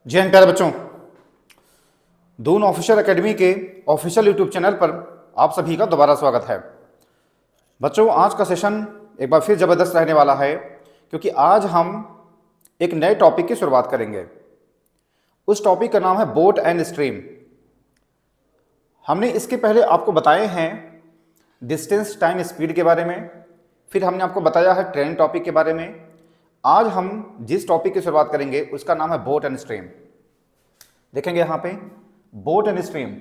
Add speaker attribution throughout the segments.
Speaker 1: जय हिंद प्यारे बच्चों। दून ऑफिशियल एकेडमी के ऑफिशियल यूट्यूब चैनल पर आप सभी का दोबारा स्वागत है। बच्चों, आज का सेशन एक बार फिर ज़बरदस्त रहने वाला है क्योंकि आज हम एक नए टॉपिक की शुरुआत करेंगे। उस टॉपिक का नाम है बोट एंड स्ट्रीम। हमने इसके पहले आपको बताए हैं डिस्टेंस, टाइम, स्पीड के बारे में, फिर हमने आपको बताया है ट्रेन टॉपिक के बारे में। आज हम जिस टॉपिक की शुरुआत करेंगे उसका नाम है बोट एंड स्ट्रीम। देखेंगे यहां पे बोट एंड स्ट्रीम।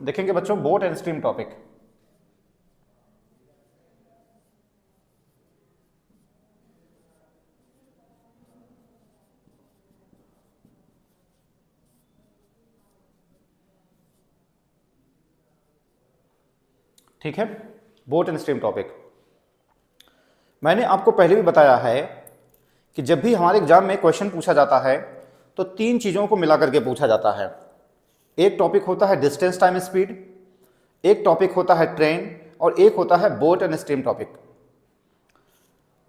Speaker 1: देखेंगे बच्चों बोट एंड स्ट्रीम टॉपिक। ठीक है, बोट एंड स्ट्रीम टॉपिक। मैंने आपको पहले भी बताया है कि जब भी हमारे एग्जाम में क्वेश्चन पूछा जाता है तो तीन चीज़ों को मिला करके पूछा जाता है। एक टॉपिक होता है डिस्टेंस, टाइम, स्पीड, एक टॉपिक होता है ट्रेन और एक होता है बोट एंड स्ट्रीम टॉपिक।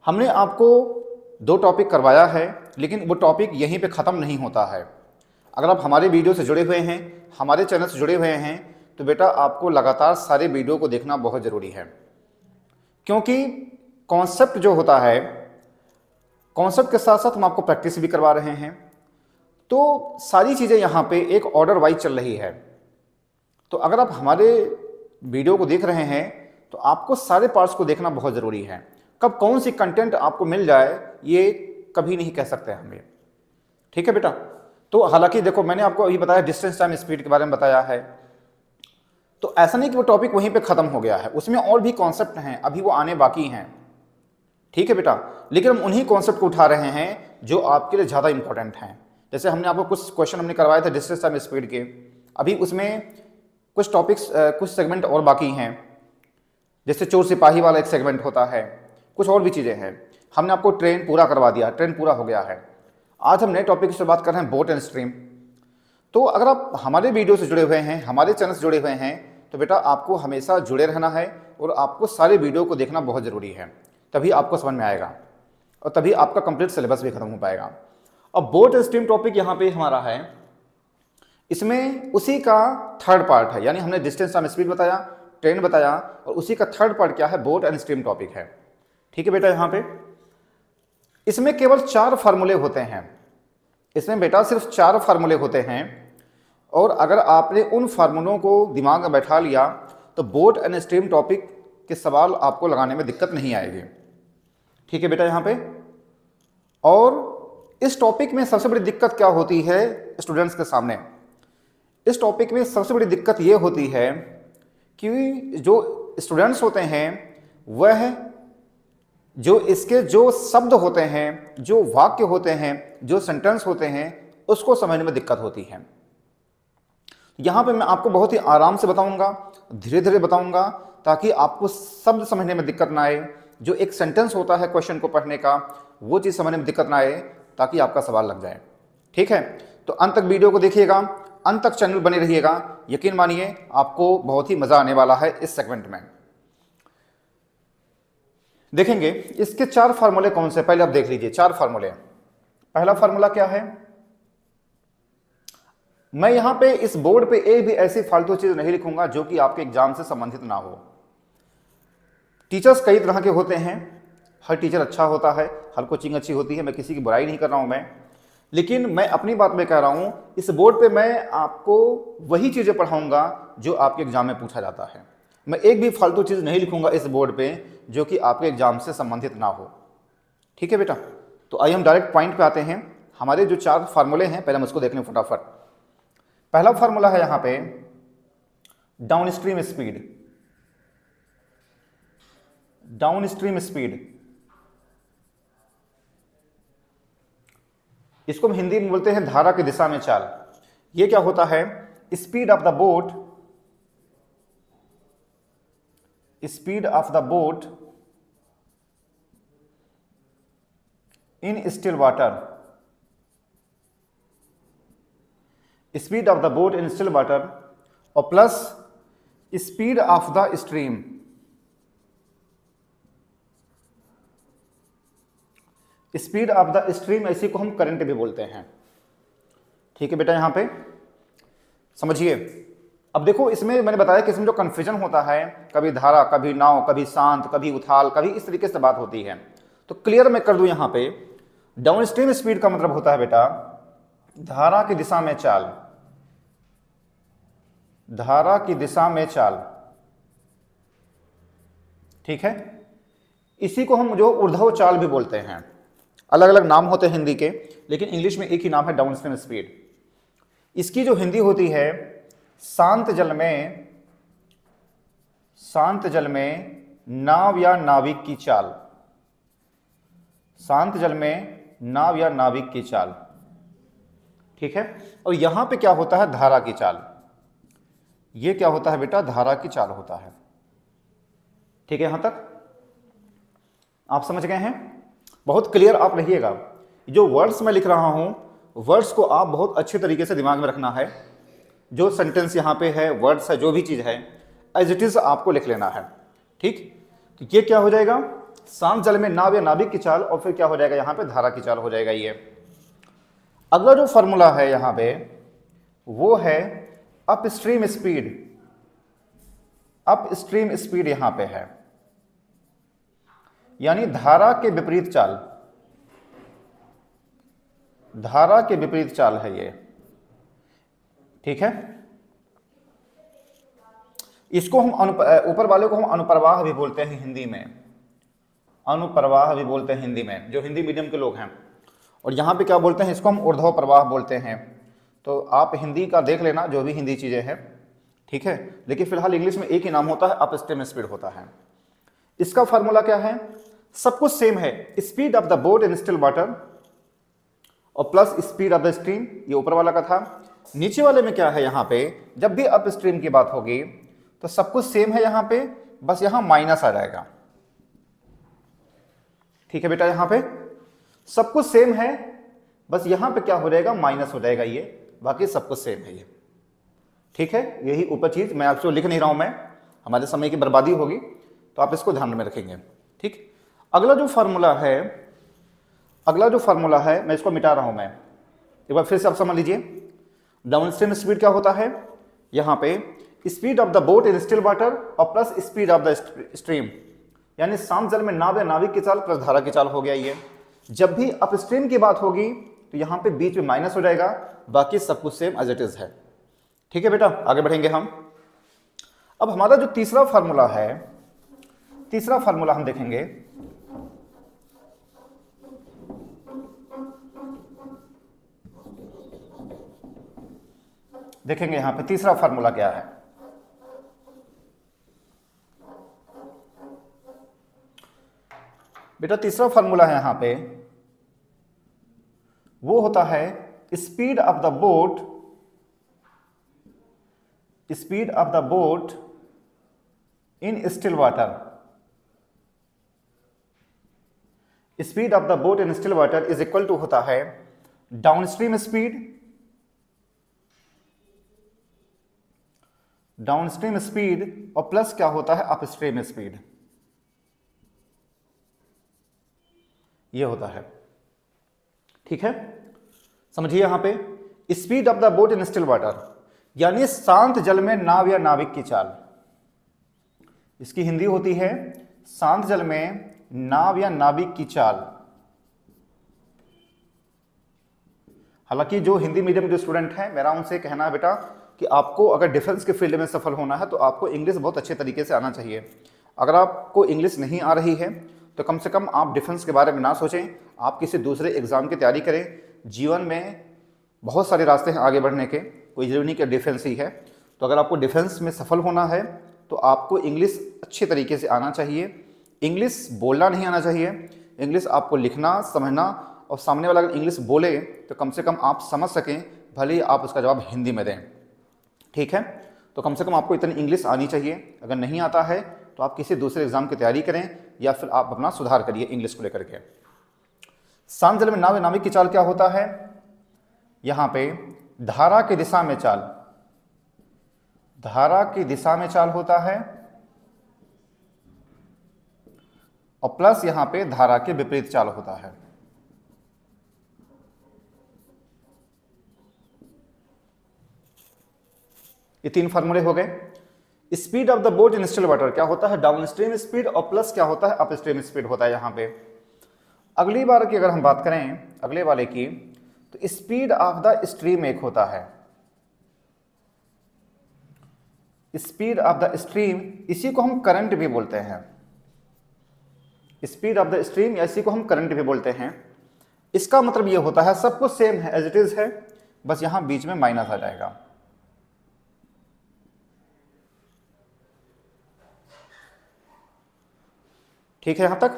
Speaker 1: हमने आपको दो टॉपिक करवाया है, लेकिन वो टॉपिक यहीं पे ख़त्म नहीं होता है। अगर आप हमारे वीडियो से जुड़े हुए हैं, हमारे चैनल से जुड़े हुए हैं, तो बेटा आपको लगातार सारे वीडियो को देखना बहुत ज़रूरी है, क्योंकि कॉन्सेप्ट जो होता है, कॉन्सेप्ट के साथ साथ हम आपको प्रैक्टिस भी करवा रहे हैं। तो सारी चीज़ें यहाँ पे एक ऑर्डर वाइज चल रही है। तो अगर आप हमारे वीडियो को देख रहे हैं तो आपको सारे पार्ट्स को देखना बहुत ज़रूरी है। कब कौन सी कंटेंट आपको मिल जाए ये कभी नहीं कह सकते हम ये। ठीक है बेटा। तो हालांकि देखो, मैंने आपको अभी बताया डिस्टेंस, टाइम, स्पीड के बारे में बताया है, तो ऐसा नहीं कि वो टॉपिक वहीं पे ख़त्म हो गया है। उसमें और भी कॉन्सेप्ट हैं, अभी वो आने बाकी हैं। ठीक है बेटा, लेकिन हम उन्हीं कॉन्सेप्ट को उठा रहे हैं जो आपके लिए ज़्यादा इंपॉर्टेंट हैं। जैसे हमने आपको कुछ क्वेश्चन हमने करवाए थे डिस्टेंस, टाइम, स्पीड के, अभी उसमें कुछ टॉपिक्स, कुछ सेगमेंट और बाकी हैं। जैसे चोर सिपाही वाला एक सेगमेंट होता है, कुछ और भी चीज़ें हैं। हमने आपको ट्रेन पूरा करवा दिया, ट्रेन पूरा हो गया है। आज हम नए टॉपिक की शुरुआत कर रहे हैं बोट एंड स्ट्रीम। तो अगर आप हमारे वीडियो से जुड़े हुए हैं, हमारे चैनल से जुड़े हुए हैं, तो बेटा आपको हमेशा जुड़े रहना है और आपको सारे वीडियो को देखना बहुत ज़रूरी है। तभी आपको समझ में आएगा और तभी आपका कंप्लीट सिलेबस भी खत्म हो पाएगा। अब बोट एंड स्ट्रीम टॉपिक यहाँ पे हमारा है, इसमें उसी का थर्ड पार्ट है। यानी हमने डिस्टेंस, टाइम, स्पीड बताया, ट्रेन बताया, और उसी का थर्ड पार्ट क्या है, बोट एंड स्ट्रीम टॉपिक है। ठीक है बेटा। यहाँ पे इसमें केवल 4 फार्मूले होते हैं। इसमें बेटा सिर्फ 4 फार्मूले होते हैं, और अगर आपने उन फार्मूलों को दिमाग में बैठा लिया तो बोट एंड स्ट्रीम टॉपिक के सवाल आपको लगाने में दिक्कत नहीं आएगी। ठीक है बेटा। यहाँ पे और इस टॉपिक में सबसे बड़ी दिक्कत क्या होती है स्टूडेंट्स के सामने? इस टॉपिक में सबसे बड़ी दिक्कत ये होती है कि जो स्टूडेंट्स होते हैं वह जो इसके जो शब्द होते हैं, जो वाक्य होते हैं, जो सेंटेंस होते हैं, उसको समझने में दिक्कत होती है। यहाँ पे मैं आपको बहुत ही आराम से बताऊंगा, धीरे धीरे बताऊंगा, ताकि आपको शब्द समझने में दिक्कत ना आए। जो एक सेंटेंस होता है क्वेश्चन को पढ़ने का, वो चीज़ समझने में दिक्कत ना आए, ताकि आपका सवाल लग जाए। ठीक है। तो अंत तक वीडियो को देखिएगा, अंत तक चैनल बने रहिएगा। यकीन मानिए आपको बहुत ही मज़ा आने वाला है इस सेगमेंट में। देखेंगे इसके 4 फार्मूले कौन से, पहले आप देख लीजिए 4 फार्मूले। पहला फार्मूला क्या है? मैं यहां पे इस बोर्ड पे एक भी ऐसी फालतू चीज नहीं लिखूंगा जो कि आपके एग्जाम से संबंधित ना हो। टीचर्स कई तरह के होते हैं, हर टीचर अच्छा होता है, हर कोचिंग अच्छी होती है, मैं किसी की बुराई नहीं कर रहा हूं मैं, लेकिन मैं अपनी बात में कह रहा हूं, इस बोर्ड पे मैं आपको वही चीजें पढ़ाऊंगा जो आपके एग्जाम में पूछा जाता है। मैं एक भी फालतू चीज नहीं लिखूंगा इस बोर्ड पे जो कि आपके एग्जाम से संबंधित ना हो। ठीक है बेटा। तो आइए हम डायरेक्ट पॉइंट पे आते हैं। हमारे जो 4 फार्मूले हैं पहले हम उसको देख लें फटाफट। पहला फार्मूला है यहां पे down stream speed. Down stream speed, इसको हम हिंदी में बोलते हैं धारा की दिशा में चाल। ये क्या होता है? Speed of the boat, speed of the boat in still water, speed of the boat in still water, और plus speed of the stream, speed of the stream, इसी को हम करंट भी बोलते हैं। ठीक है बेटा, यहां पे समझिए। अब देखो इसमें मैंने बताया कि इसमें जो कंफ्यूजन होता है, कभी धारा, कभी नाव, कभी शांत, कभी उथाल, कभी इस तरीके से बात होती है। तो क्लियर मैं कर दूं यहां पे, डाउन स्ट्रीम स्पीड का मतलब होता है बेटा धारा की दिशा में चाल, धारा की दिशा में चाल। ठीक है, इसी को हम जो ऊर्ध्व चाल भी बोलते हैं। अलग अलग नाम होते हैं हिंदी के, लेकिन इंग्लिश में एक ही नाम है, डाउन स्ट्रीम स्पीड। इसकी जो हिंदी होती है, शांत जल में, शांत जल में नाव या नाविक की चाल, शांत जल में नाव या नाविक की चाल। ठीक है, और यहां पे क्या होता है, धारा की चाल। ये क्या होता है बेटा, धारा की चाल होता है। ठीक है, यहां तक आप समझ गए हैं? बहुत क्लियर आप रहिएगा। जो वर्ड्स मैं लिख रहा हूं, वर्ड्स को आप बहुत अच्छे तरीके से दिमाग में रखना है। जो सेंटेंस यहां पे है, वर्ड्स है, जो भी चीज है, एज इट इज आपको लिख लेना है। ठीक, तो ये क्या हो जाएगा, शांत जल में नाव या नाविक की चाल, और फिर क्या हो जाएगा यहां पे, धारा की चाल हो जाएगा। ये अगला जो फॉर्मूला है यहां पे, वो है up stream speed. Up stream speed यहां पे है, यानी धारा के विपरीत चाल, धारा के विपरीत चाल है ये। ठीक है, इसको हम ऊपर वाले को हम अनुप्रवाह भी बोलते हैं हिंदी में, अनुप्रवाह भी बोलते हैं हिंदी में, जो हिंदी मीडियम के लोग हैं। और यहाँ पे क्या बोलते हैं, इसको हम ऊर्ध्व प्रवाह बोलते हैं। तो आप हिंदी का देख लेना, जो भी हिंदी चीज़ें हैं। ठीक है, लेकिन फिलहाल इंग्लिश में एक ही नाम होता है, अप स्ट्रीम स्पीड होता है। इसका फार्मूला क्या है, सब कुछ सेम है, speed of the boat in still water और plus speed of the stream, ये ऊपर वाला का था। नीचे वाले में क्या है, यहाँ पे जब भी अप स्ट्रीम की बात होगी तो सब कुछ सेम है यहाँ पे, बस यहाँ माइनस आ जाएगा। ठीक है बेटा, यहाँ पे सब कुछ सेम है, बस यहाँ पे क्या हो जाएगा, माइनस हो जाएगा ये, बाकी सब कुछ सेम है ये। ठीक है, यही ऊपर चीज मैं आपको लिख नहीं रहा हूं, मैं हमारे समय की बर्बादी होगी, तो आप इसको ध्यान में रखेंगे। ठीक, अगला जो फार्मूला है, अगला जो फार्मूला है, मैं इसको मिटा रहा हूं, मैं एक बार फिर से आप समझ लीजिए। डाउन स्ट्रीम स्पीड क्या होता है, यहाँ पे speed of the boat in still water और plus speed of the stream, यानी शांत जल में नाव या नाविक की चाल प्लस धारा की चाल हो गया ये। जब भी अप स्ट्रीम की बात होगी तो यहाँ पे बीच में माइनस हो जाएगा, बाकी सब कुछ सेम एज इट इज है। ठीक है बेटा, आगे बढ़ेंगे हम। अब हमारा जो तीसरा फार्मूला है, तीसरा फार्मूला हम देखेंगे, देखेंगे यहां पे तीसरा फार्मूला क्या है। बेटा तीसरा फार्मूला है यहां पे, वो होता है speed of the boat, speed of the boat in still water, speed of the boat in still water is equal to होता है डाउनस्ट्रीम स्पीड, डाउनस्ट्रीम स्पीड और प्लस क्या होता है, अपस्ट्रीम स्पीड, ये होता है। ठीक है, समझिए यहां पे speed of the boat in still water, यानी शांत जल में नाव या नाविक की चाल, इसकी हिंदी होती है शांत जल में नाव या नाविक की चाल। हालांकि जो हिंदी मीडियम के स्टूडेंट हैं, मेरा उनसे कहना है बेटा कि आपको अगर डिफेंस के फील्ड में सफल होना है तो आपको इंग्लिश बहुत अच्छे तरीके से आना चाहिए। अगर आपको इंग्लिश नहीं आ रही है तो कम से कम आप डिफेंस के बारे में ना सोचें, आप किसी दूसरे एग्जाम की तैयारी करें। जीवन में बहुत सारे रास्ते हैं आगे बढ़ने के, कोई जरूरी नहीं कि डिफेंस ही है। तो अगर आपको डिफेंस में सफल होना है तो आपको इंग्लिश अच्छे तरीके से आना चाहिए। इंग्लिश बोलना नहीं आना चाहिए, इंग्लिश आपको लिखना, समझना, और सामने वाला अगर इंग्लिश बोले तो कम से कम आप समझ सकें, भले ही आप उसका जवाब हिंदी में दें। ठीक है, तो कम से कम आपको इतनी इंग्लिश आनी चाहिए। अगर नहीं आता है तो आप किसी दूसरे एग्जाम की तैयारी करें या फिर आप अपना सुधार करिए इंग्लिश को लेकर के। शांत जल में नाव या नाविक की चाल क्या होता है, यहाँ पे धारा की दिशा में चाल, धारा की दिशा में चाल होता है और प्लस यहां पे धारा के विपरीत चाल होता है। ये तीन फार्मूले हो गए। Speed of the boat in still water क्या होता है? डाउनस्ट्रीम स्पीड, और प्लस क्या होता है? अपस्ट्रीम स्पीड होता है यहां पे। अगली बार की अगर हम बात करें, अगले वाले की, तो स्पीड ऑफ द स्ट्रीम एक होता है, स्पीड ऑफ द स्ट्रीम, इसी को हम करंट भी बोलते हैं। स्पीड ऑफ द स्ट्रीम या इसी को हम करंट भी बोलते हैं। इसका मतलब ये होता है सब कुछ सेम है, एज इट इज है, बस यहां बीच में माइनस आ जाएगा। ठीक है यहां तक।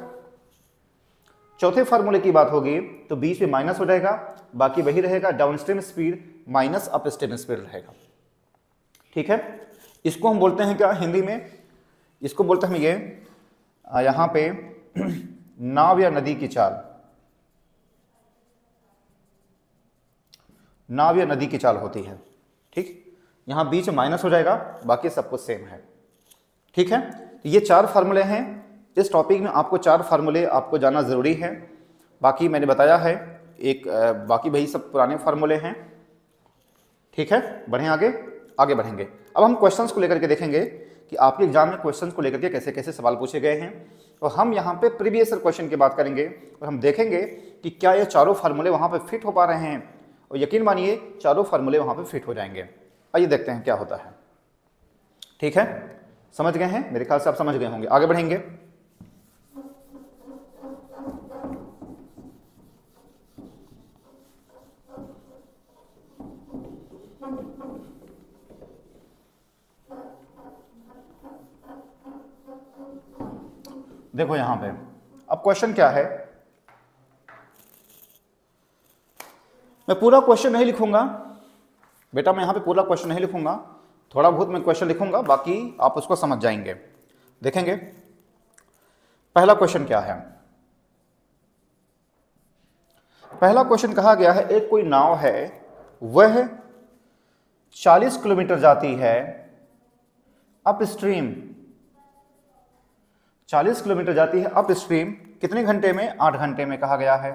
Speaker 1: चौथे फार्मूले की बात होगी तो बीच में माइनस हो जाएगा, बाकी वही रहेगा, downstream speed minus upstream speed रहेगा। ठीक है, इसको हम बोलते हैं क्या हिंदी में? इसको बोलते हैं हम ये यहां पे नाव या नदी की चाल, नाव या नदी की चाल होती है। ठीक, यहां बीच में माइनस हो जाएगा, बाकी सब कुछ सेम है। ठीक है, तो ये चार फार्मूले हैं। इस टॉपिक में आपको चार फार्मूले आपको जानना ज़रूरी है। बाकी मैंने बताया है एक बाकी वही सब पुराने फार्मूले हैं। ठीक है, बढ़ें आगे बढ़ेंगे। अब हम क्वेश्चंस को लेकर के देखेंगे कि आपके एग्जाम में क्वेश्चंस को लेकर के कैसे कैसे सवाल पूछे गए हैं, और हम यहाँ पे प्रीवियस ईयर क्वेश्चन की बात करेंगे और हम देखेंगे कि क्या ये चारों फार्मूले वहाँ पे फिट हो पा रहे हैं, और यकीन मानिए चारों फार्मूले वहाँ पे फिट हो जाएंगे। आइए देखते हैं क्या होता है। ठीक है, समझ गए हैं? मेरे ख्याल से आप समझ गए होंगे। आगे बढ़ेंगे। देखो यहां पे अब क्वेश्चन क्या है, मैं पूरा क्वेश्चन नहीं लिखूंगा बेटा, मैं यहां पे पूरा क्वेश्चन नहीं लिखूंगा, थोड़ा बहुत मैं क्वेश्चन लिखूंगा, बाकी आप उसको समझ जाएंगे। देखेंगे पहला क्वेश्चन क्या है। पहला क्वेश्चन कहा गया है एक कोई नाव है, वह 40 किलोमीटर जाती है अप स्ट्रीम, 40 किलोमीटर जाती है अप स्ट्रीम, कितने घंटे में? 8 घंटे में कहा गया है।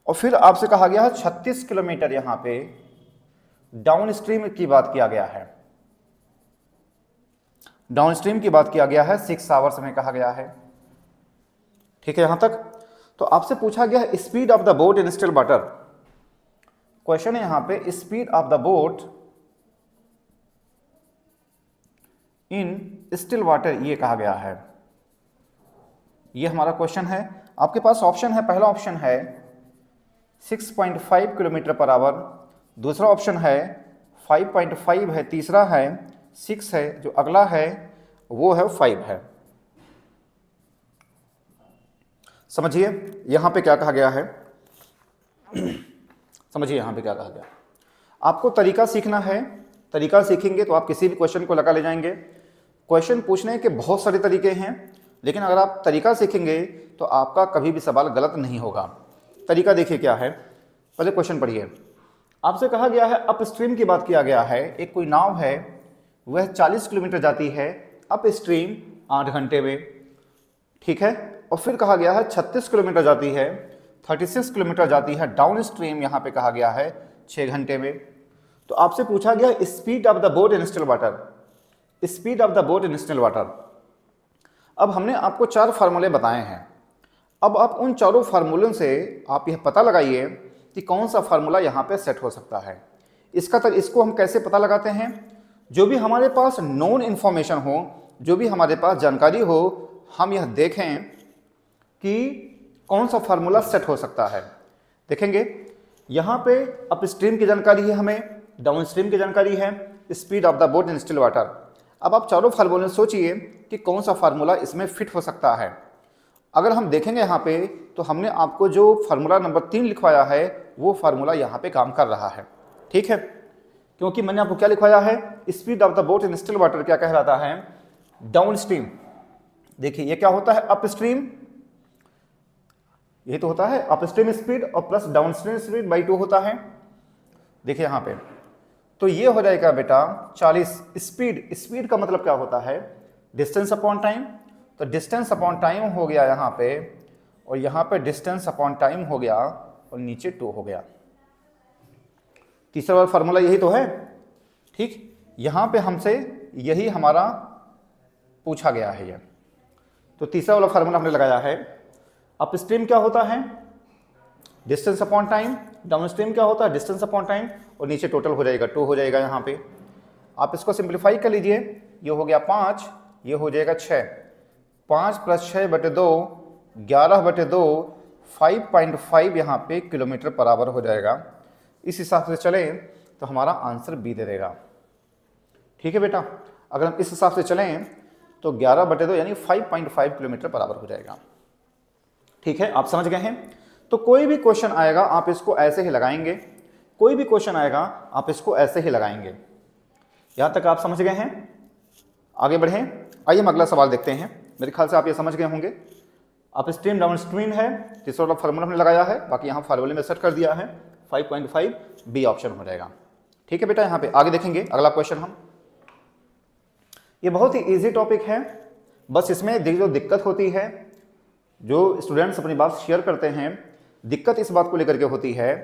Speaker 1: और फिर आपसे कहा गया है 36 किलोमीटर यहां पे डाउन स्ट्रीम की बात किया गया है, डाउन स्ट्रीम की बात किया गया है 6 आवर्स में कहा गया है। ठीक है यहां तक। तो आपसे पूछा गया है speed of the boat in still water. Question है यहां पे speed of the boat in still water, ये कहा गया है। ये हमारा क्वेश्चन है। आपके पास ऑप्शन है, पहला ऑप्शन है 6.5 किलोमीटर पर आवर, दूसरा ऑप्शन है 5.5 है, तीसरा है 6 है, जो अगला है वो है 5 है। समझिए यहां पे क्या कहा गया है, समझिए यहां पे क्या कहा गया। आपको तरीका सीखना है, तरीका सीखेंगे तो आप किसी भी क्वेश्चन को लगा ले जाएंगे। क्वेश्चन पूछने के बहुत सारे तरीके हैं, लेकिन अगर आप तरीका सीखेंगे तो आपका कभी भी सवाल गलत नहीं होगा। तरीका देखिए क्या है, पहले क्वेश्चन पढ़िए। आपसे कहा गया है अप स्ट्रीम की बात किया गया है, एक कोई नाव है वह 40 किलोमीटर जाती है अप स्ट्रीम 8 घंटे में। ठीक है, और फिर कहा गया है 36 किलोमीटर जाती है, 36 किलोमीटर जाती है डाउन स्ट्रीम, यहाँ पे कहा गया है 6 घंटे में। तो आपसे पूछा गया speed of the boat in still water, speed of the boat in still water. अब हमने आपको 4 फार्मूले बताए हैं। अब आप उन चारों फार्मूलों से आप यह पता लगाइए कि कौन सा फार्मूला यहाँ पे सेट हो सकता है। इसको हम कैसे पता लगाते हैं? जो भी हमारे पास नोन इन्फॉर्मेशन हो, जो भी हमारे पास जानकारी हो, हम यह देखें कि कौन सा फार्मूला सेट हो सकता है। देखेंगे यहाँ पे अप स्ट्रीम की जानकारी है, हमें डाउन स्ट्रीम की जानकारी है, speed of the boat in still water. अब आप चारों फार्मूले सोचिए कि कौन सा फार्मूला इसमें फिट हो सकता है। अगर हम देखेंगे यहाँ पे तो हमने आपको जो फार्मूला नंबर 3 लिखवाया है वो फार्मूला यहाँ पे काम कर रहा है। ठीक है, क्योंकि मैंने आपको क्या लिखवाया है, speed of the boat in still water क्या कहलाता है? Down stream. देखिए ये क्या होता है, अप स्ट्रीम, ये तो होता है अप स्ट्रीम स्पीड और plus down stream speed by 2 होता है। देखिए यहाँ पे तो ये हो जाएगा बेटा 40। स्पीड का मतलब क्या होता है? Distance upon time. तो डिस्टेंस अपॉन टाइम हो गया यहाँ पे, और यहाँ पे डिस्टेंस अपॉन टाइम हो गया, और नीचे 2 हो गया। तीसरा वाला फार्मूला यही तो है, ठीक। यहाँ पे हमसे यही हमारा पूछा गया है ये। तो तीसरा वाला फार्मूला हमने लगाया है। अप स्ट्रीम क्या होता है? Distance upon time. Down stream क्या होता है? डिस्टेंस अपॉन टाइम, और नीचे टोटल हो जाएगा 2 हो जाएगा यहाँ पे। आप इसको सिंप्लीफाई कर लीजिए, ये हो गया 5, ये हो जाएगा 6। 5 + 6/2 11/2 5.5 यहाँ पे किलोमीटर पर आवर हो जाएगा। इस हिसाब से चलें तो हमारा आंसर बी दे देगा। ठीक है बेटा, अगर हम इस हिसाब से चलें तो 11/2 यानी 5.5 किलोमीटर पर आवर हो जाएगा। ठीक है, आप समझ गए हैं? तो कोई भी क्वेश्चन आएगा आप इसको ऐसे ही लगाएंगे, कोई भी क्वेश्चन आएगा आप इसको ऐसे ही लगाएंगे। यहां तक आप समझ गए हैं? आगे बढ़ें, आइए हम अगला सवाल देखते हैं। मेरे ख्याल से आप ये समझ गए होंगे। अप स्ट्रीम डाउन स्ट्रीम है, तीसरा वाला फार्मूला हमने लगाया है, बाकी यहाँ फार्मूले में सेट कर दिया है। 5.5 बी ऑप्शन हो जाएगा। ठीक है बेटा, यहाँ पे आगे देखेंगे अगला क्वेश्चन हम। ये बहुत ही इजी टॉपिक है, बस इसमें जो दिक्कत होती है, जो स्टूडेंट्स अपनी बात शेयर करते हैं, दिक्कत इस बात को लेकर के होती है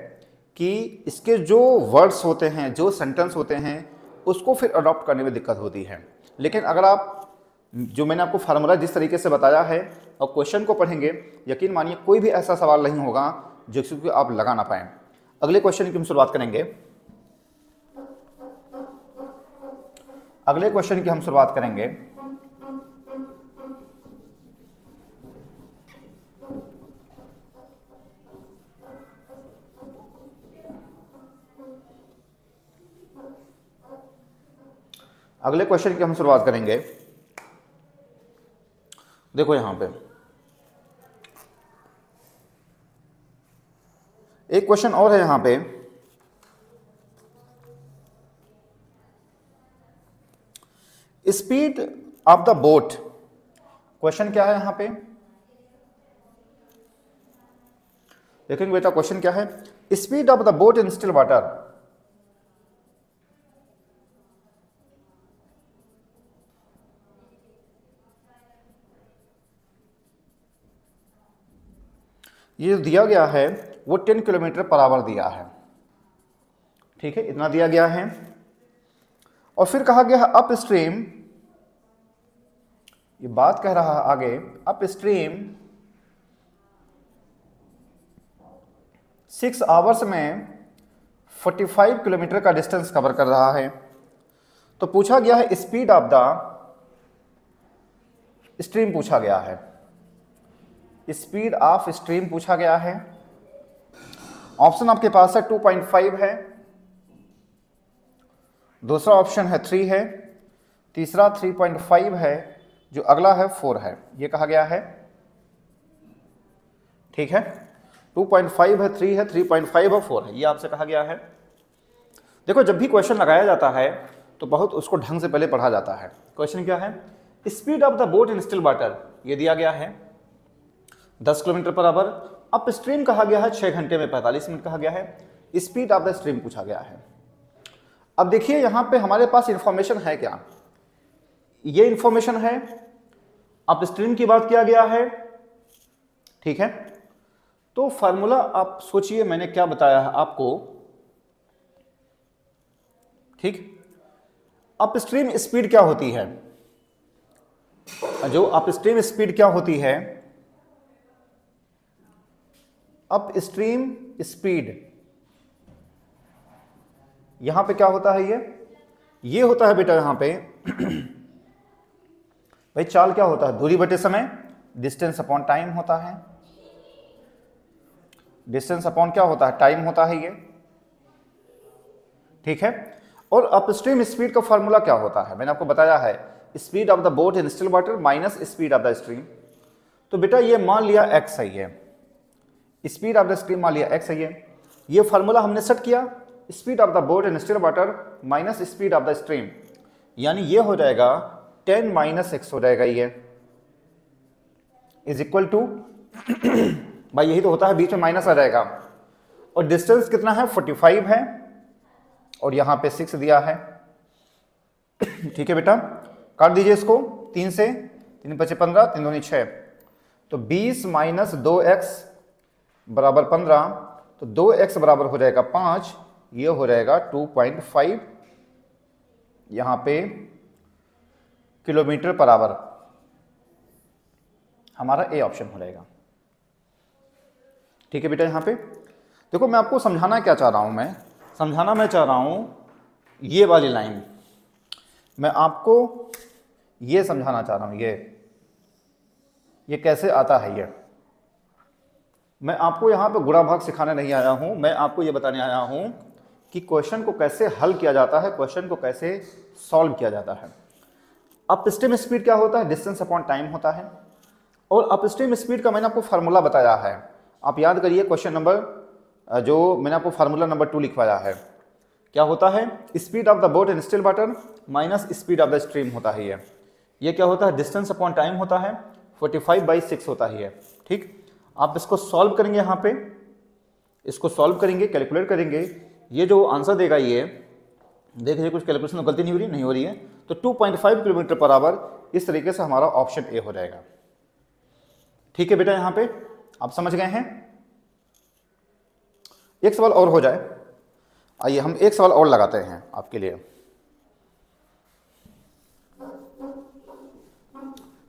Speaker 1: कि इसके जो वर्ड्स होते हैं, जो सेंटेंस होते हैं, उसको फिर अडॉप्ट करने में दिक्कत होती है। लेकिन अगर आप जो मैंने आपको फार्मूला जिस तरीके से बताया है और क्वेश्चन को पढ़ेंगे, यकीन मानिए कोई भी ऐसा सवाल नहीं होगा जिसको आप लगा ना पाएं। अगले क्वेश्चन की हम शुरुआत करेंगे। अगले क्वेश्चन की हम शुरुआत करेंगे। अगले क्वेश्चन की हम शुरुआत करेंगे। देखो यहां पे एक क्वेश्चन और है। यहां पे speed of the boat, question क्या है यहां पे? देखेंगे बेटा क्वेश्चन क्या है। Speed of the boat in still water. ये जो दिया गया है वो 10 किलोमीटर पर आवर दिया है। ठीक है, इतना दिया गया है। और फिर कहा गया है अप स्ट्रीम, ये बात कह रहा है आगे, अप स्ट्रीम 6 आवर्स में 45 किलोमीटर का डिस्टेंस कवर कर रहा है। तो पूछा गया है स्पीड ऑफ द स्ट्रीम, पूछा गया है स्पीड ऑफ स्ट्रीम पूछा गया है। ऑप्शन आपके पास है 2.5 है, दूसरा ऑप्शन है 3 है, तीसरा 3.5 है, जो अगला है 4 है। ये कहा गया है। ठीक है, 2.5 है, 3 है, 3.5 है, 4 है, ये आपसे कहा गया है। देखो जब भी क्वेश्चन लगाया जाता है तो बहुत उसको ढंग से पहले पढ़ा जाता है। क्वेश्चन क्या है? Speed of the boat in still water, ये दिया गया है 10 kilometre per hour. Up stream कहा गया है 6 घंटे में 45 मिनट कहा गया है। स्पीड ऑफ द स्ट्रीम पूछा गया है। अब देखिए यहां पे हमारे पास इंफॉर्मेशन है क्या? ये इंफॉर्मेशन है, अप स्ट्रीम की बात किया गया है। ठीक है, तो फार्मूला आप सोचिए मैंने क्या बताया है आपको। ठीक, अप स्ट्रीम स्पीड क्या होती है? जो अप स्ट्रीम स्पीड क्या होती है? अप स्ट्रीम स्पीड यहां पे क्या होता है? ये होता है बेटा यहां पे भाई चाल क्या होता है? दूरी बटे समय, डिस्टेंस अपॉन टाइम होता है। डिस्टेंस अपॉन क्या होता है? टाइम होता है ये। ठीक है, और अपस्ट्रीम स्पीड का फॉर्मूला क्या होता है? मैंने आपको बताया है speed of the boat in still water minus speed of the stream. तो बेटा ये मान लिया x है, ये स्पीड ऑफ द स्ट्रीम मान लिया x है। ये फार्मूला हमने सेट किया, speed of the boat in still water minus speed of the stream, यानी ये हो जाएगा 10 - x हो जाएगा। ये इज इक्वल टू भाई यही तो होता है, बीच में माइनस आ जाएगा। और डिस्टेंस कितना है? 45 है, और यहाँ पे 6 दिया है। ठीक है बेटा, काट दीजिए इसको 3 से, 3 बचे 15, 3 दूनी 6, तो 20 माइनस 2x बराबर 15, तो 2x बराबर हो जाएगा 5, ये हो जाएगा 2.5 यहाँ पे किलोमीटर पर आवर, हमारा ए ऑप्शन हो जाएगा। ठीक है बेटा, यहाँ पे देखो मैं आपको समझाना क्या चाह रहा हूँ, मैं चाह रहा हूँ ये वाली लाइन, मैं आपको ये समझाना चाह रहा हूँ, ये कैसे आता है। ये मैं आपको यहाँ पे गुणा भाग सिखाने नहीं आया हूँ, मैं आपको ये बताने आया हूँ कि क्वेश्चन को कैसे हल किया जाता है, क्वेश्चन को कैसे सॉल्व किया जाता है। अपस्ट्रीम स्पीड क्या होता है? डिस्टेंस अपॉन टाइम होता है। और अपस्ट्रीम स्पीड का मैंने आपको फार्मूला बताया है, आप याद करिए क्वेश्चन नंबर जो मैंने आपको फार्मूला नंबर 2 लिखवाया है, क्या होता है? Speed of the boat in still water minus speed of the stream होता है ये क्या होता है? डिस्टेंस अपॉन टाइम होता है, 45/6 होता ही है। ठीक, आप इसको सॉल्व करेंगे, यहाँ पे इसको सॉल्व करेंगे, कैलकुलेट करेंगे, ये जो आंसर देगा ये देख लीजिए, कुछ कैलकुलेशन में गलती नहीं हो रही है, तो 2.5 किलोमीटर पर आवर, इस तरीके से हमारा ऑप्शन ए हो जाएगा। ठीक है बेटा, यहाँ पे आप समझ गए हैं। एक सवाल और हो जाए, आइए हम एक सवाल और लगाते हैं आपके लिए,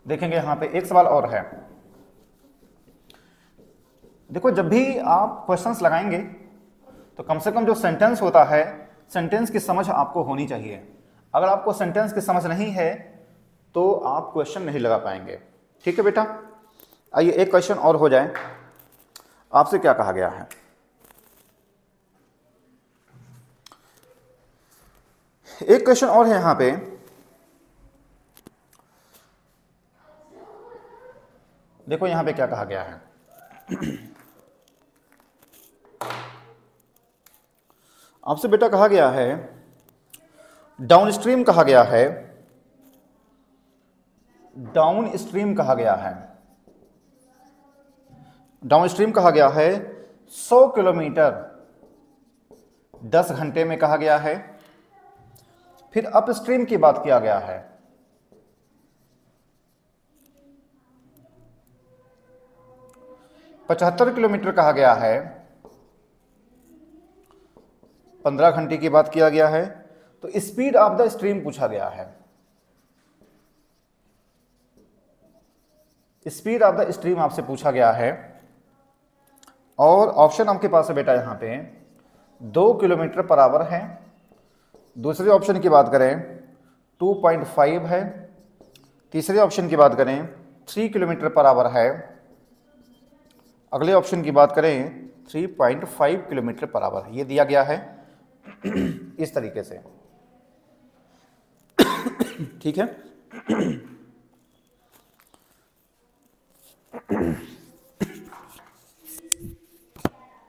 Speaker 1: देखेंगे यहाँ पे एक सवाल और है। देखो जब भी आप क्वेश्चंस लगाएंगे तो कम से कम जो सेंटेंस होता है, सेंटेंस की समझ आपको होनी चाहिए। अगर आपको सेंटेंस की समझ नहीं है तो आप क्वेश्चन नहीं लगा पाएंगे। ठीक है बेटा, आइए एक क्वेश्चन और हो जाए। आपसे क्या कहा गया है? एक क्वेश्चन और है यहाँ पे, देखो यहाँ पे क्या कहा गया है। आपसे बेटा कहा गया है, डाउनस्ट्रीम कहा गया है, डाउनस्ट्रीम कहा गया है, डाउनस्ट्रीम कहा गया है 100 किलोमीटर 10 घंटे में कहा गया है। फिर अपस्ट्रीम की बात किया गया है, पचहत्तर किलोमीटर कहा गया है, 15 घंटे की बात किया गया है। तो स्पीड ऑफ द स्ट्रीम पूछा गया है, स्पीड ऑफ द स्ट्रीम आपसे पूछा गया है। और ऑप्शन आपके पास है बेटा यहाँ पे 2 किलोमीटर पर आवर है, दूसरे ऑप्शन की बात करें 2.5 है, तीसरे ऑप्शन की बात करें 3 किलोमीटर पर आवर है, अगले ऑप्शन की बात करें 3.5 किलोमीटर पर आवर है। ये दिया गया है इस तरीके से। ठीक है,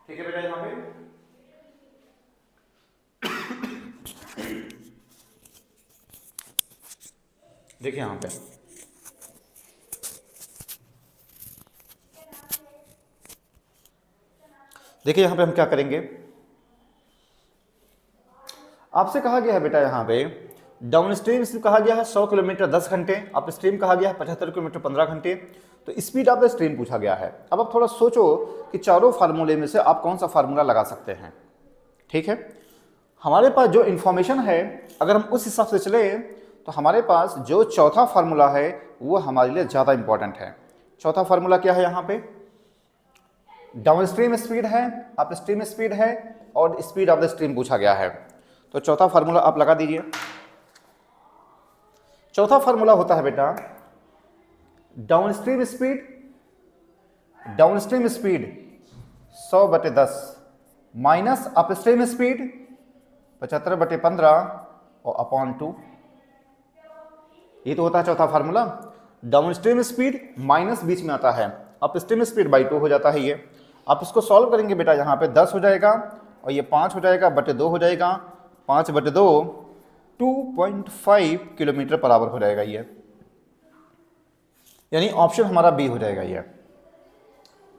Speaker 1: ठीक है बेटा, यहाँ पे देखिए, यहाँ पे देखिए, यहाँ पे हम क्या करेंगे। आपसे कहा गया है बेटा यहाँ पे डाउनस्ट्रीम कहा गया है 100 किलोमीटर 10 घंटे, अपस्ट्रीम कहा गया है 75 किलोमीटर 15 घंटे। तो स्पीड ऑफ द स्ट्रीम पूछा गया है। अब आप थोड़ा सोचो कि चारों फार्मूले में से आप कौन सा फार्मूला लगा सकते हैं। ठीक है, हमारे पास जो इंफॉर्मेशन है अगर हम उस हिसाब से चले तो हमारे पास जो चौथा फार्मूला है वो हमारे लिए ज़्यादा इंपॉर्टेंट है। चौथा फार्मूला क्या है? यहाँ पे डाउनस्ट्रीम स्पीड है, अपस्ट्रीम स्पीड है और स्पीड ऑफ द स्ट्रीम पूछा गया है। तो चौथा फार्मूला आप लगा दीजिए। चौथा फार्मूला होता है बेटा downstream speed 100/10 minus upstream speed 75/15 और अपॉन 2। ये तो होता है चौथा फार्मूला। डाउनस्ट्रीम स्पीड माइनस बीच में आता है, अपस्ट्रीम स्पीड बाई 2 हो जाता है। ये आप इसको सॉल्व करेंगे बेटा, यहाँ पे 10 हो जाएगा और ये 5 हो जाएगा, बटे 2 हो जाएगा, 5/2 2.5 किलोमीटर पर आवर हो जाएगा ये, यानी ऑप्शन हमारा बी हो जाएगा ये।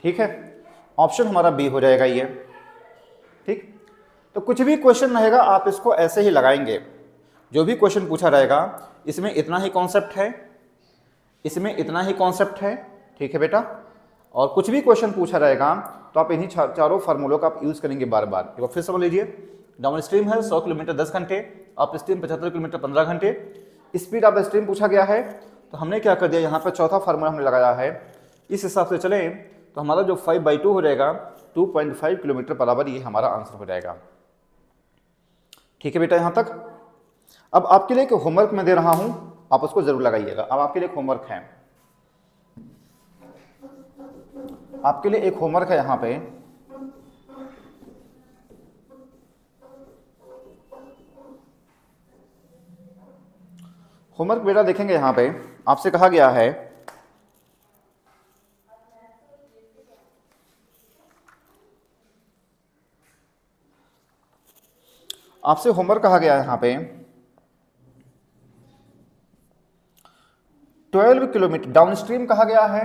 Speaker 1: ठीक है, ऑप्शन हमारा बी हो जाएगा ये। ठीक, तो कुछ भी क्वेश्चन रहेगा आप इसको ऐसे ही लगाएंगे। जो भी क्वेश्चन पूछा रहेगा इसमें इतना ही कॉन्सेप्ट है, इसमें इतना ही कॉन्सेप्ट है, ठीक है बेटा। और कुछ भी क्वेश्चन पूछा रहेगा तो आप इन्हीं चारों फार्मूलों का आप यूज करेंगे बार बार। एक बार फिर समझ लीजिए, डाउन स्ट्रीम है 100 किलोमीटर 10 घंटे, अप स्ट्रीम 75 किलोमीटर 15 घंटे। स्पीड ऑफ द स्ट्रीम पूछा गया है, तो हमने क्या कर दिया, यहाँ पर चौथा फार्मूला हमने लगाया है। इस हिसाब से चले तो हमारा जो 5/2 हो जाएगा 2.5 किलोमीटर पर आवर, ये हमारा आंसर हो जाएगा। ठीक है बेटा यहाँ तक। अब आपके लिए एक होमवर्क मैं दे रहा हूं, आप उसको जरूर लगाइएगा। अब आपके लिए एक होमवर्क है, आपके लिए एक होमवर्क है यहाँ पे। होमवर्क बेटा देखेंगे यहाँ पे, आपसे कहा गया है आपसे होमवर्क कहा गया है यहाँ पे 12 किलोमीटर डाउनस्ट्रीम कहा गया है,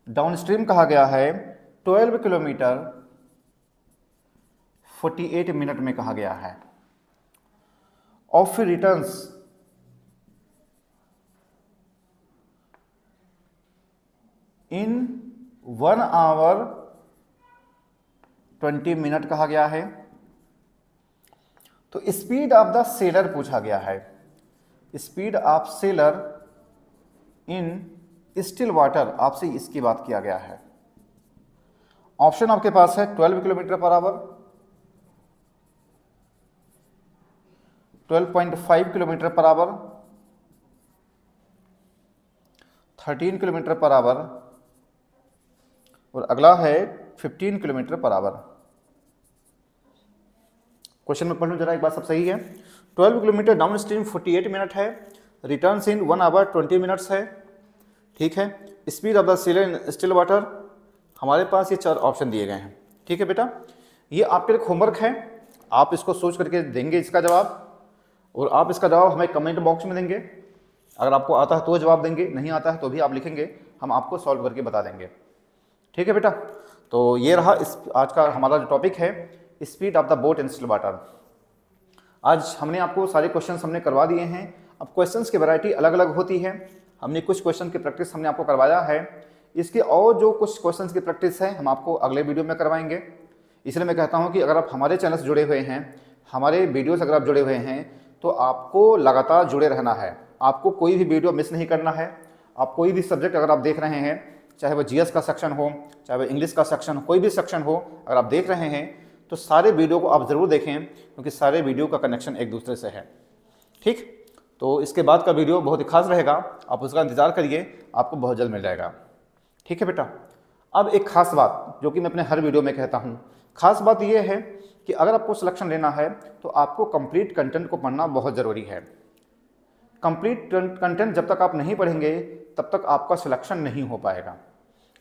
Speaker 1: डाउनस्ट्रीम कहा गया है 12 किलोमीटर 48 मिनट में कहा गया है। और फिर रिटर्न्स इन 1 आवर 20 मिनट कहा गया है। तो स्पीड ऑफ द सेलर पूछा गया है, speed of seller in still water, आपसे इसकी बात किया गया है। ऑप्शन आपके पास है 12 kilometre per hour, 12.5 kilometre per hour, 13 kilometre per hour, और अगला है 15 किलोमीटर पर आवर। क्वेश्चन में पढ़ लूं जरा एक बात, सब सही है। 12 किलोमीटर डाउन स्ट्रीम 48 मिनट है, रिटर्न्स इन 1 आवर 20 मिनट्स है, ठीक है। Speed of the seller in still water, हमारे पास ये 4 ऑप्शन दिए गए हैं, ठीक है बेटा। ये आपके लिए होमवर्क है, आप इसको सोच करके देंगे इसका जवाब, और आप इसका जवाब हमें कमेंट बॉक्स में देंगे। अगर आपको आता है तो जवाब देंगे, नहीं आता है तो भी आप लिखेंगे, हम आपको सॉल्व करके बता देंगे, ठीक है बेटा। तो ये रहा आज का हमारा जो टॉपिक है, speed of the boat in still water. आज हमने आपको सारे क्वेश्चंस हमने करवा दिए हैं। अब क्वेश्चंस की वैरायटी अलग अलग होती है, हमने कुछ क्वेश्चन की प्रैक्टिस हमने आपको करवाया है। इसके और जो कुछ क्वेश्चंस की प्रैक्टिस है हम आपको अगले वीडियो में करवाएंगे। इसलिए मैं कहता हूं कि अगर आप हमारे चैनल से जुड़े हुए हैं, हमारे वीडियोस अगर आप जुड़े हुए हैं, तो आपको लगातार जुड़े रहना है, आपको कोई भी वीडियो मिस नहीं करना है। आप कोई भी सब्जेक्ट अगर आप देख रहे हैं, चाहे वो जीएस का सेक्शन हो, चाहे वो इंग्लिश का सेक्शन हो, कोई भी सेक्शन हो, अगर आप देख रहे हैं तो सारे वीडियो को आप ज़रूर देखें, क्योंकि सारे वीडियो का कनेक्शन एक दूसरे से है, ठीक। तो इसके बाद का वीडियो बहुत ही खास रहेगा, आप उसका इंतज़ार करिए, आपको बहुत जल्द मिल जाएगा, ठीक है बेटा। अब एक खास बात जो कि मैं अपने हर वीडियो में कहता हूँ, खास बात यह है कि अगर आपको सिलेक्शन लेना है तो आपको कंप्लीट कंटेंट को पढ़ना बहुत ज़रूरी है। कंप्लीट कंटेंट जब तक आप नहीं पढ़ेंगे तब तक आपका सिलेक्शन नहीं हो पाएगा।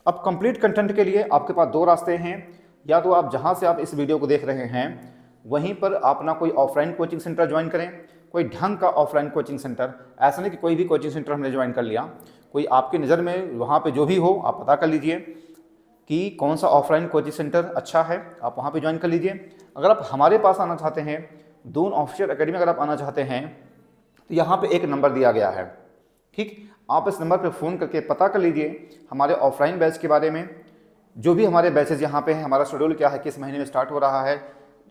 Speaker 1: अब कंप्लीट कंटेंट के लिए आपके पास 2 रास्ते हैं, या तो आप जहाँ से आप इस वीडियो को देख रहे हैं वहीं पर अपना कोई ऑफलाइन कोचिंग सेंटर ज्वाइन करें, कोई ढंग का ऑफलाइन कोचिंग सेंटर। ऐसा नहीं कि कोई भी कोचिंग सेंटर हमने ज्वाइन कर लिया, कोई आपकी नज़र में वहाँ पे जो भी हो आप पता कर लीजिए कि कौन सा ऑफलाइन कोचिंग सेंटर अच्छा है, आप वहाँ पे ज्वाइन कर लीजिए। अगर आप हमारे पास आना चाहते हैं, दून ऑफिशियल एकेडमी अगर आप आना चाहते हैं, तो यहाँ पे एक नंबर दिया गया है, ठीक। आप इस नंबर पे फ़ोन करके पता कर लीजिए हमारे ऑफलाइन बैच के बारे में, जो भी हमारे बैचेज यहाँ पे हैं, हमारा शेड्यूल क्या है, किस महीने में स्टार्ट हो रहा है,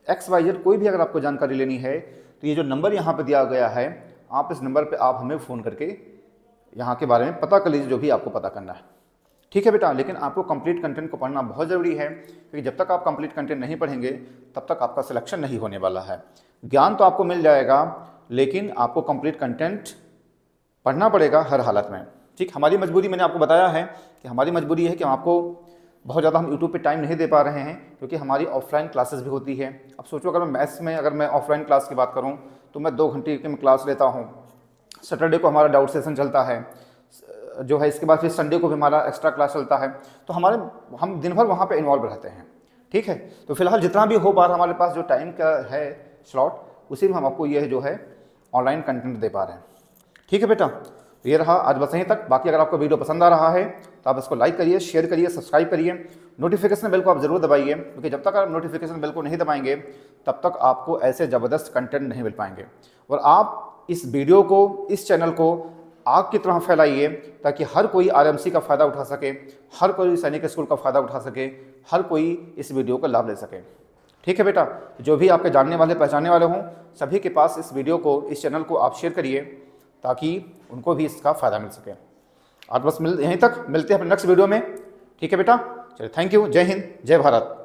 Speaker 1: XYZ कोई भी अगर आपको जानकारी लेनी है तो ये जो नंबर यहाँ पे दिया गया है, आप इस नंबर पे आप हमें फ़ोन करके यहाँ के बारे में पता कर लीजिए जो भी आपको पता करना है, ठीक है बेटा। लेकिन आपको कंप्लीट कंटेंट को पढ़ना बहुत ज़रूरी है, क्योंकि जब तक आप कंप्लीट कंटेंट नहीं पढ़ेंगे तब तक आपका सिलेक्शन नहीं होने वाला है। ज्ञान तो आपको मिल जाएगा, लेकिन आपको कंप्लीट कंटेंट पढ़ना पड़ेगा हर हालत में, ठीक। हमारी मजबूरी, मैंने आपको बताया है कि हमारी मजबूरी है कि हम आपको बहुत ज़्यादा हम यूट्यूब पे टाइम नहीं दे पा रहे हैं, क्योंकि हमारी ऑफलाइन क्लासेस भी होती है। अब सोचो अगर मैं मैथ्स में अगर मैं ऑफलाइन क्लास की बात करूं तो मैं 2 घंटे की मैं क्लास लेता हूं। सैटरडे को हमारा डाउट सेशन चलता है जो है, इसके बाद फिर संडे को भी हमारा एक्स्ट्रा क्लास चलता है, तो हम दिन भर वहाँ पर इन्वॉल्व रहते हैं, ठीक है। तो फिलहाल जितना भी हो पा रहा हमारे पास जो टाइम का है स्लॉट, उसी में हम आपको यह जो है ऑनलाइन कंटेंट दे पा रहे हैं, ठीक है बेटा। तो ये रहा आज बस यहीं तक। बाकी अगर आपको वीडियो पसंद आ रहा है तो आप इसको लाइक करिए, शेयर करिए, सब्सक्राइब करिए, नोटिफिकेशन बेल को आप जरूर दबाइए, क्योंकि जब तक आप नोटिफिकेशन बेल को नहीं दबाएंगे तब तक आपको ऐसे ज़बरदस्त कंटेंट नहीं मिल पाएंगे। और आप इस वीडियो को, इस चैनल को आग की तरह फैलाइए ताकि हर कोई आरएमसी का फ़ायदा उठा सके, हर कोई सैनिक स्कूल का फ़ायदा उठा सके, हर कोई इस वीडियो का लाभ ले सके। ठीक है बेटा, जो भी आपके जानने वाले पहचानने वाले हों सभी के पास इस वीडियो को, इस चैनल को आप शेयर करिए ताकि उनको भी इसका फ़ायदा मिल सके। आज बस यहीं तक, मिलते हैं अपने नेक्स्ट वीडियो में। ठीक है बेटा, चलिए, थैंक यू। जय हिंद, जय भारत।